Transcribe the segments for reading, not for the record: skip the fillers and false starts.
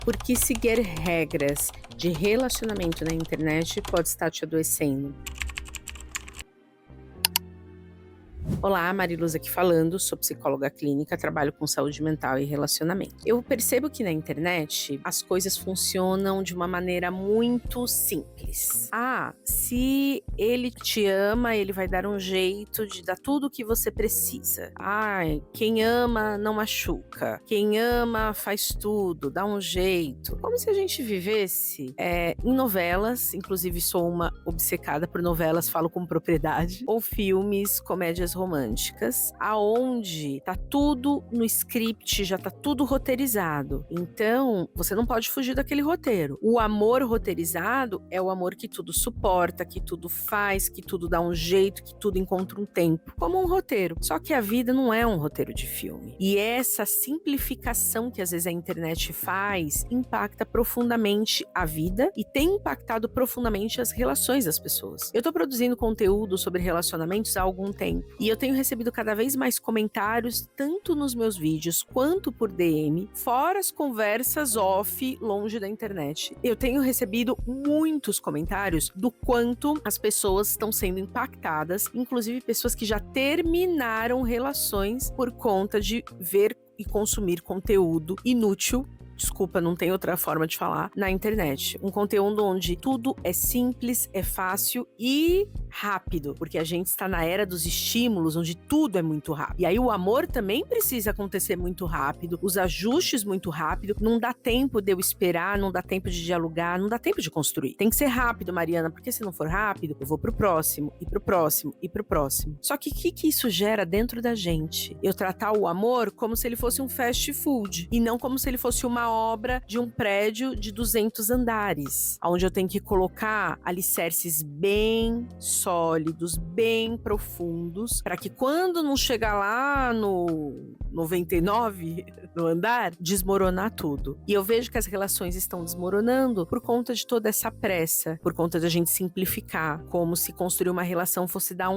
Por que seguir regras de relacionamento na internet pode estar te adoecendo? Olá, Mariluz aqui falando, sou psicóloga clínica, trabalho com saúde mental e relacionamento. Eu percebo que na internet as coisas funcionam de uma maneira muito simples. Se ele te ama, ele vai dar um jeito de dar tudo o que você precisa. Quem ama não machuca. Quem ama faz tudo, dá um jeito. Como se a gente vivesse em novelas, inclusive sou uma obcecada por novelas, falo com propriedade, ou filmes, comédias românticas, aonde tá tudo no script, já tá tudo roteirizado. Então, você não pode fugir daquele roteiro. O amor roteirizado é o amor que tudo suporta, que tudo faz, que tudo dá um jeito, que tudo encontra um tempo, como um roteiro. Só que a vida não é um roteiro de filme. E essa simplificação que às vezes a internet faz impacta profundamente a vida e tem impactado profundamente as relações das pessoas. Eu tô produzindo conteúdo sobre relacionamentos há algum tempo e eu tenho recebido cada vez mais comentários, tanto nos meus vídeos quanto por DM, fora as conversas off, longe da internet. Eu tenho recebido muitos comentários do quanto as pessoas estão sendo impactadas, inclusive pessoas que já terminaram relações por conta de ver e consumir conteúdo inútil. Desculpa, não tem outra forma de falar, na internet. Um conteúdo onde tudo é simples, é fácil e rápido, porque a gente está na era dos estímulos, onde tudo é muito rápido. E aí o amor também precisa acontecer muito rápido, os ajustes muito rápido, não dá tempo de eu esperar, não dá tempo de dialogar, não dá tempo de construir. Tem que ser rápido, Mariana, porque se não for rápido, eu vou pro próximo, e pro próximo, e pro próximo. Só que o que isso gera dentro da gente? Eu tratar o amor como se ele fosse um fast food, e não como se ele fosse uma obra de um prédio de 200 andares, onde eu tenho que colocar alicerces bem sólidos, bem profundos, para que quando não chegar lá no 99 no andar, desmoronar tudo. E eu vejo que as relações estão desmoronando por conta de toda essa pressa, por conta da gente simplificar, como se construir uma relação fosse dar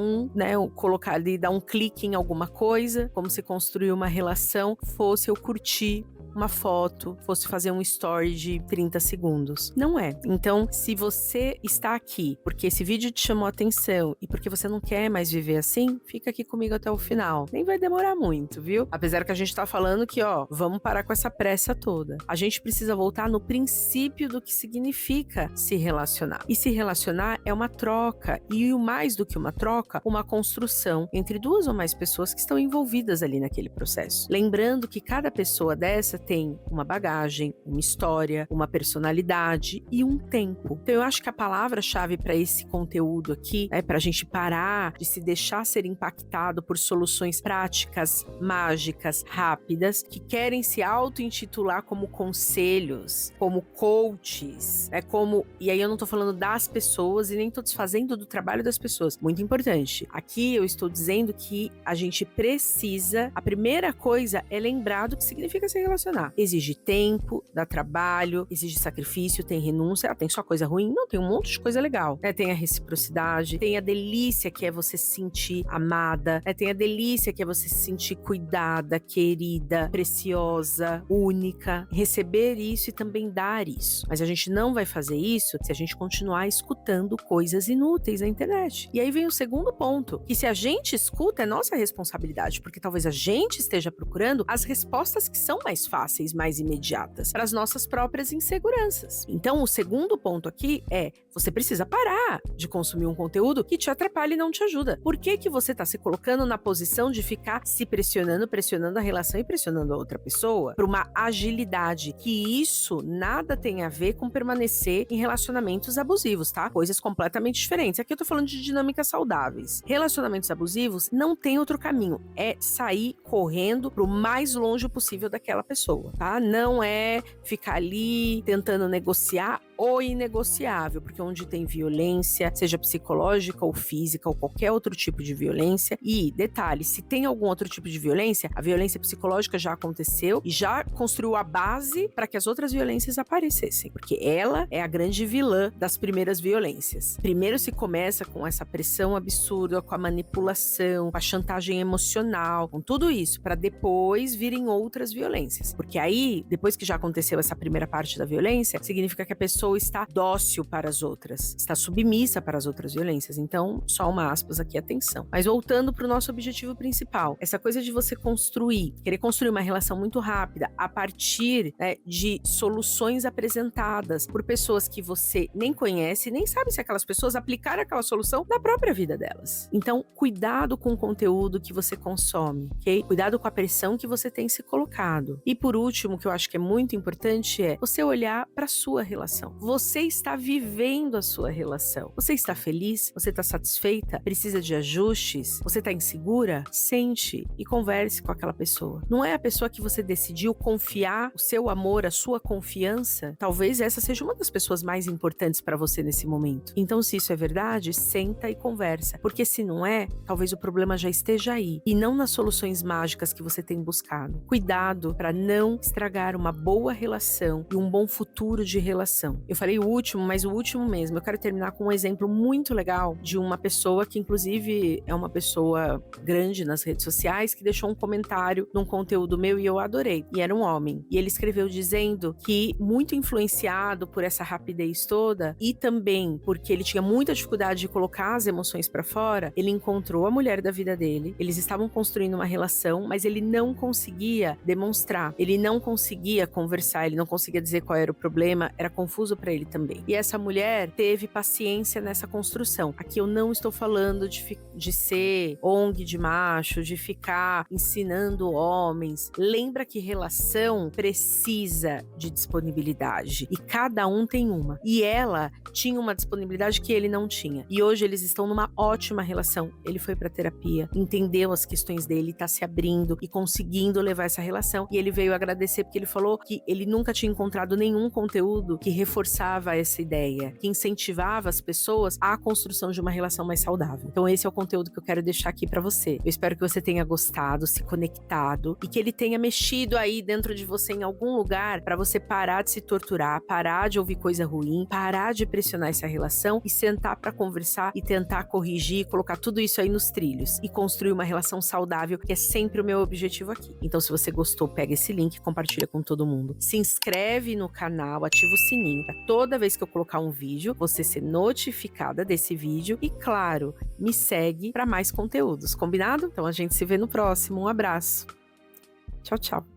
colocar ali, dar um clique em alguma coisa, como se construir uma relação fosse eu curtir uma foto, fosse fazer um story de 30 segundos. Não é. Então, se você está aqui porque esse vídeo te chamou a atenção e porque você não quer mais viver assim, fica aqui comigo até o final. Nem vai demorar muito, viu? Apesar que a gente tá falando que, vamos parar com essa pressa toda. A gente precisa voltar no princípio do que significa se relacionar. E se relacionar é uma troca. E o mais do que uma troca, uma construção entre duas ou mais pessoas que estão envolvidas ali naquele processo. Lembrando que cada pessoa dessa tem uma bagagem, uma história, uma personalidade e um tempo. Então eu acho que a palavra-chave para esse conteúdo aqui é para a gente parar de se deixar ser impactado por soluções práticas, mágicas, rápidas, que querem se auto-intitular como conselhos, como coaches, e aí eu não tô falando das pessoas e nem tô desfazendo do trabalho das pessoas. Muito importante. Aqui eu estou dizendo que a gente precisa, a primeira coisa é lembrar do que significa se relacionar. Exige tempo, dá trabalho, exige sacrifício, tem renúncia. Tem só coisa ruim? Não, tem um monte de coisa legal. Tem a reciprocidade, tem a delícia que é você se sentir amada, tem a delícia que é você se sentir cuidada, querida, preciosa, única. Receber isso e também dar isso. Mas a gente não vai fazer isso se a gente continuar escutando coisas inúteis na internet. E aí vem o segundo ponto, que se a gente escuta, é nossa responsabilidade, porque talvez a gente esteja procurando as respostas que são mais fáceis, mais imediatas, para as nossas próprias inseguranças. Então, o segundo ponto aqui é, você precisa parar de consumir um conteúdo que te atrapalha e não te ajuda. Por que você está se colocando na posição de ficar se pressionando a relação e pressionando a outra pessoa para uma agilidade? Que isso nada tem a ver com permanecer em relacionamentos abusivos, tá? Coisas completamente diferentes. Aqui eu tô falando de dinâmicas saudáveis. Relacionamentos abusivos não tem outro caminho. É sair correndo pro mais longe possível daquela pessoa, tá? Não é ficar ali tentando negociar o inegociável, porque onde tem violência, seja psicológica ou física ou qualquer outro tipo de violência, e detalhe, se tem algum outro tipo de violência, a violência psicológica já aconteceu e já construiu a base para que as outras violências aparecessem, porque ela é a grande vilã das primeiras violências. Primeiro se começa com essa pressão absurda, com a manipulação, com a chantagem emocional, com tudo isso, para depois virem outras violências, Porque aí, depois que já aconteceu essa primeira parte da violência, significa que a pessoa está dócil para as outras, está submissa para as outras violências. Então, só uma aspas aqui, atenção. Mas voltando para o nosso objetivo principal, essa coisa de você querer construir uma relação muito rápida a partir, né, de soluções apresentadas por pessoas que você nem conhece, nem sabe se aquelas pessoas aplicaram aquela solução na própria vida delas. Então, cuidado com o conteúdo que você consome, ok? Cuidado com a pressão que você tem se colocado. E por último, que eu acho que é muito importante, é você olhar para a sua relação. Você está vivendo a sua relação. Você está feliz? Você está satisfeita? Precisa de ajustes? Você está insegura? Sente e converse com aquela pessoa. Não é a pessoa que você decidiu confiar o seu amor, a sua confiança? Talvez essa seja uma das pessoas mais importantes para você nesse momento. Então, se isso é verdade, senta e conversa. Porque se não é, talvez o problema já esteja aí e não nas soluções mágicas que você tem buscado. Cuidado para não estragar uma boa relação e um bom futuro de relação. Eu falei o último, mas o último mesmo. Eu quero terminar com um exemplo muito legal de uma pessoa que, inclusive, é uma pessoa grande nas redes sociais, que deixou um comentário num conteúdo meu e eu adorei. E era um homem. E ele escreveu dizendo que, muito influenciado por essa rapidez toda e também porque ele tinha muita dificuldade de colocar as emoções pra fora, ele encontrou a mulher da vida dele, eles estavam construindo uma relação, mas ele não conseguia demonstrar, ele não conseguia conversar, ele não conseguia dizer qual era o problema, era confuso pra ele também. E essa mulher teve paciência nessa construção. Aqui eu não estou falando de ser ONG de macho, de ficar ensinando homens. Lembra que relação precisa de disponibilidade e cada um tem uma. E ela tinha uma disponibilidade que ele não tinha. E hoje eles estão numa ótima relação. Ele foi pra terapia, entendeu as questões dele, tá se abrindo e conseguindo levar essa relação. E ele veio agradecer porque ele falou que ele nunca tinha encontrado nenhum conteúdo que reforçava essa ideia, que incentivava as pessoas à construção de uma relação mais saudável. Então esse é o conteúdo que eu quero deixar aqui pra você. Eu espero que você tenha gostado, se conectado e que ele tenha mexido aí dentro de você em algum lugar pra você parar de se torturar, parar de ouvir coisa ruim, parar de pressionar essa relação e sentar pra conversar e tentar corrigir, colocar tudo isso aí nos trilhos e construir uma relação saudável, que é sempre o meu objetivo aqui. Então, se você gostou, pega esse link e compartilha com todo mundo. Se inscreve no canal, ativa o sininho pra toda vez que eu colocar um vídeo, você ser notificada desse vídeo e, claro, me segue pra mais conteúdos, combinado? Então a gente se vê no próximo. Um abraço. Tchau, tchau.